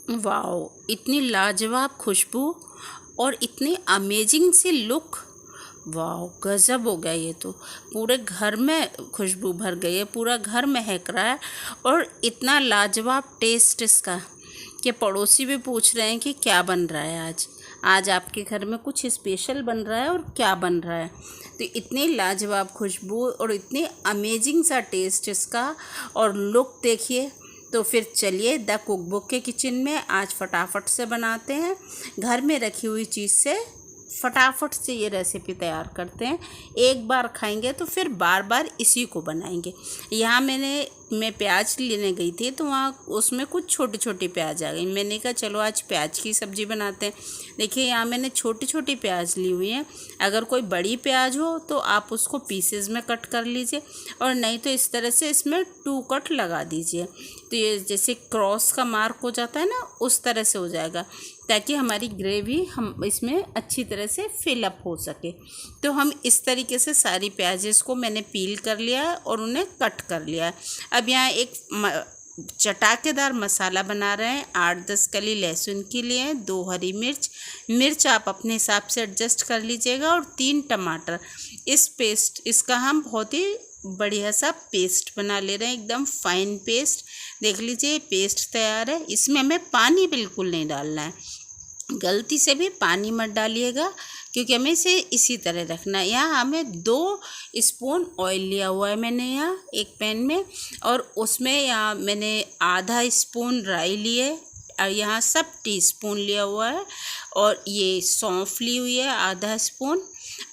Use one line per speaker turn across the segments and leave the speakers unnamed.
Wow, इतनी लाजवाब खुशबू और इतनी अमेजिंग सी लुक। वाओ, गजब हो गया ये तो। पूरे घर में खुशबू भर गई है, पूरा घर महक रहा है। और इतना लाजवाब टेस्ट इसका कि पड़ोसी भी पूछ रहे हैं कि क्या बन रहा है आज। आज आपके घर में कुछ स्पेशल बन रहा है और क्या बन रहा है। तो इतनी लाजवाब खुशबू और इतनी अमेजिंग सा टेस्ट इसका और लुक देखिए। तो फिर चलिए द कुकबुक के किचन में आज फटाफट से बनाते हैं। घर में रखी हुई चीज़ से फटाफट से ये रेसिपी तैयार करते हैं। एक बार खाएंगे तो फिर बार बार इसी को बनाएंगे। यहाँ मैं प्याज लेने गई थी तो वहाँ उसमें कुछ छोटी छोटी प्याज आ गई। मैंने कहा चलो आज प्याज की सब्ज़ी बनाते हैं। देखिए यहाँ मैंने छोटी छोटी प्याज ली हुई है। अगर कोई बड़ी प्याज हो तो आप उसको पीसेज में कट कर लीजिए, और नहीं तो इस तरह से इसमें 2 कट लगा दीजिए। तो ये जैसे क्रॉस का मार्क हो जाता है ना, उस तरह से हो जाएगा, ताकि हमारी ग्रेवी हम इसमें अच्छी तरह से फिलअप हो सके। तो हम इस तरीके से सारी प्याजेस को मैंने पील कर लिया है और उन्हें कट कर लिया है। अब यहाँ एक चटाकेदार मसाला बना रहे हैं। 8-10 कली लहसुन की लिए, 2 हरी मिर्च आप अपने हिसाब से एडजस्ट कर लीजिएगा, और 3 टमाटर। इसका हम बहुत ही बढ़िया सा पेस्ट बना ले रहे हैं, एकदम फाइन पेस्ट। देख लीजिए पेस्ट तैयार है। इसमें हमें पानी बिल्कुल नहीं डालना है, गलती से भी पानी मत डालिएगा, क्योंकि हमें इसे इसी तरह रखना है। यहाँ हमें 2 स्पून ऑयल लिया हुआ है मैंने यहाँ एक पैन में, और उसमें यहाँ मैंने आधा स्पून राई लिए, और यहाँ सब टीस्पून लिया हुआ है, और ये सौंफ ली हुई है आधा स्पून,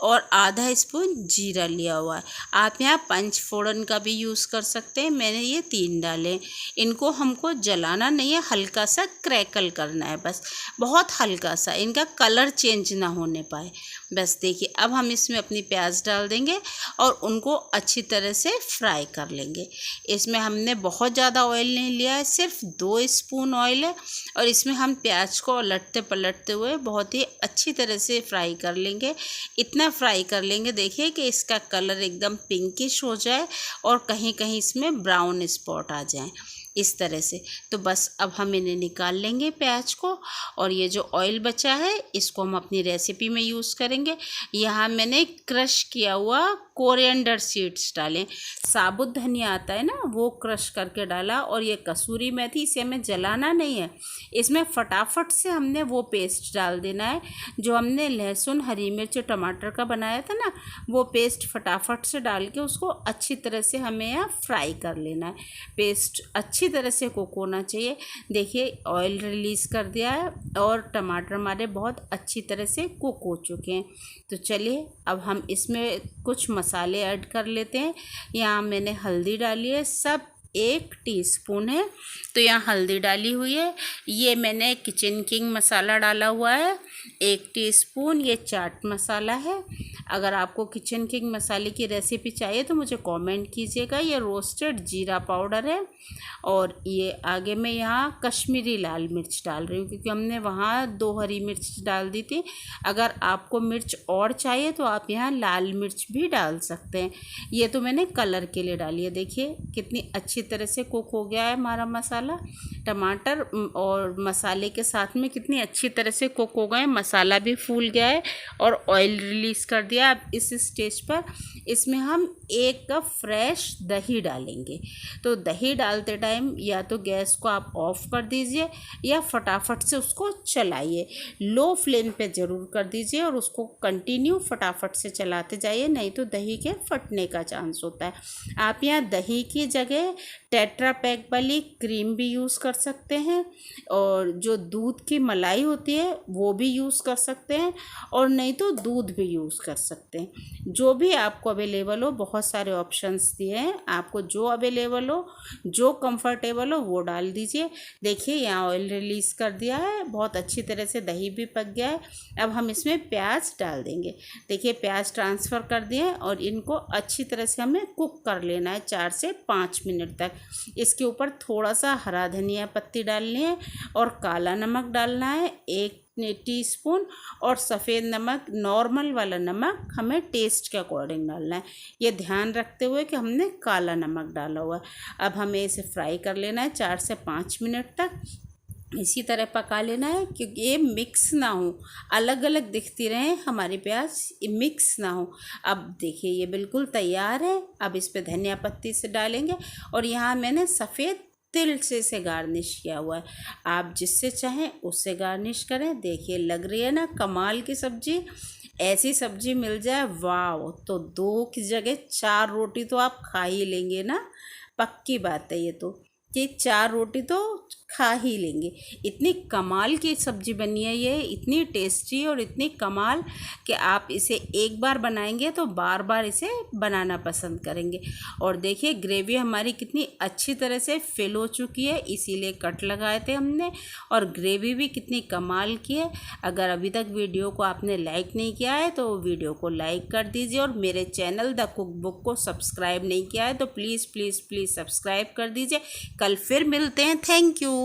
और आधा स्पून जीरा लिया हुआ है। आप यहाँ पंचफोड़न का भी यूज़ कर सकते हैं। मैंने ये 3 डाले। इनको हमको जलाना नहीं है, हल्का सा क्रैकल करना है बस, बहुत हल्का सा, इनका कलर चेंज ना होने पाए बस। देखिए अब हम इसमें अपनी प्याज डाल देंगे और उनको अच्छी तरह से फ्राई कर लेंगे। इसमें हमने बहुत ज़्यादा ऑयल नहीं लिया है, सिर्फ 2 स्पून ऑयल है, और इसमें हम प्याज को उलटते पलटते हुए बहुत ही अच्छी तरह से फ्राई कर लेंगे। इतना फ्राई कर लेंगे देखिए कि इसका कलर एकदम पिंकिश हो जाए और कहीं कहीं इसमें ब्राउन स्पॉट आ जाए, इस तरह से। तो बस अब हम इन्हें निकाल लेंगे प्याज को, और ये जो ऑयल बचा है इसको हम अपनी रेसिपी में यूज़ करेंगे। यहाँ मैंने क्रश किया हुआ कोरिएंडर सीड्स डालें, साबुत धनिया आता है ना, वो क्रश करके डाला, और ये कसूरी मेथी, इसे हमें जलाना नहीं है। इसमें फटाफट से हमने वो पेस्ट डाल देना है जो हमने लहसुन हरी मिर्च टमाटर का बनाया था ना, वो पेस्ट फटाफट से डाल के उसको अच्छी तरह से हमें यहाँ फ्राई कर लेना है। पेस्ट अच्छी तरह से कुक होना चाहिए। देखिए ऑयल रिलीज़ कर दिया है और टमाटर हमारे बहुत अच्छी तरह से कुक हो चुके हैं। तो चलिए अब हम इसमें कुछ मसाले ऐड कर लेते हैं। यहाँ मैंने हल्दी डाली है, सब 1 टीस्पून है, तो यहाँ हल्दी डाली हुई है। ये मैंने किचन किंग मसाला डाला हुआ है 1 टीस्पून, ये चाट मसाला है। अगर आपको किचन किंग मसाले की रेसिपी चाहिए तो मुझे कमेंट कीजिएगा। ये रोस्टेड जीरा पाउडर है, और ये आगे मैं यहाँ कश्मीरी लाल मिर्च डाल रही हूँ, क्योंकि हमने वहाँ 2 हरी मिर्च डाल दी थी। अगर आपको मिर्च और चाहिए तो आप यहाँ लाल मिर्च भी डाल सकते हैं। ये तो मैंने कलर के लिए डाली है। देखिए कितनी अच्छी तरह से कुक हो गया है हमारा मसाला। टमाटर और मसाले के साथ में कितनी अच्छी तरह से कुक हो गए, मसाला भी फूल गया है और ऑयल रिलीज़ कर दिया। अब इस स्टेज पर इसमें हम 1 कप फ्रेश दही डालेंगे। तो दही डालते टाइम या तो गैस को आप ऑफ कर दीजिए या फटाफट से उसको चलाइए। लो फ्लेम पे ज़रूर कर दीजिए और उसको कंटिन्यू फटाफट से चलाते जाइए, नहीं तो दही के फटने का चांस होता है। आप यहाँ दही की जगह टेट्रा पैक वाली क्रीम भी यूज़ कर सकते हैं, और जो दूध की मलाई होती है वो भी यूज़ कर सकते हैं, और नहीं तो दूध भी यूज़ कर सकते हैं। जो भी आपको अवेलेबल हो, बहुत सारे ऑप्शंस दिए हैं, आपको जो अवेलेबल हो, जो कंफर्टेबल हो वो डाल दीजिए। देखिए यहाँ ऑयल रिलीज़ कर दिया है, बहुत अच्छी तरह से दही भी पक गया है। अब हम इसमें प्याज डाल देंगे। देखिए प्याज ट्रांसफ़र कर दिए और इनको अच्छी तरह से हमें कुक कर लेना है 4 से 5 मिनट तक। इसके ऊपर थोड़ा सा हरा धनिया पत्ती डालनी है, और काला नमक डालना है 1 टीस्पून, और सफ़ेद नमक, नॉर्मल वाला नमक हमें टेस्ट के अकॉर्डिंग डालना है, ये ध्यान रखते हुए कि हमने काला नमक डाला हुआ है। अब हमें इसे फ्राई कर लेना है 4 से 5 मिनट तक। इसी तरह पका लेना है, क्योंकि ये मिक्स ना हो, अलग अलग दिखती रहे हमारी प्याज, ये मिक्स ना हो। अब देखिए ये बिल्कुल तैयार है। अब इस पे धनिया पत्ती से डालेंगे, और यहाँ मैंने सफ़ेद तिल से इसे गार्निश किया हुआ है। आप जिससे चाहें उससे गार्निश करें। देखिए लग रही है ना कमाल की सब्जी। ऐसी सब्जी मिल जाए वाह, तो 2 की जगह 4 रोटी तो आप खा ही लेंगे ना, पक्की बात है ये तो, कि 4 रोटी तो खा ही लेंगे। इतनी कमाल की सब्ज़ी बनी है ये, इतनी टेस्टी और इतनी कमाल कि आप इसे एक बार बनाएंगे तो बार बार इसे बनाना पसंद करेंगे। और देखिए ग्रेवी हमारी कितनी अच्छी तरह से फिल हो चुकी है, इसीलिए कट लगाए थे हमने, और ग्रेवी भी कितनी कमाल की है। अगर अभी तक वीडियो को आपने लाइक नहीं किया है तो वीडियो को लाइक कर दीजिए, और मेरे चैनल द कुक बुक को सब्सक्राइब नहीं किया है तो प्लीज़ प्लीज़ प्लीज़ सब्सक्राइब कर दीजिए। कल फिर मिलते हैं। Thank you.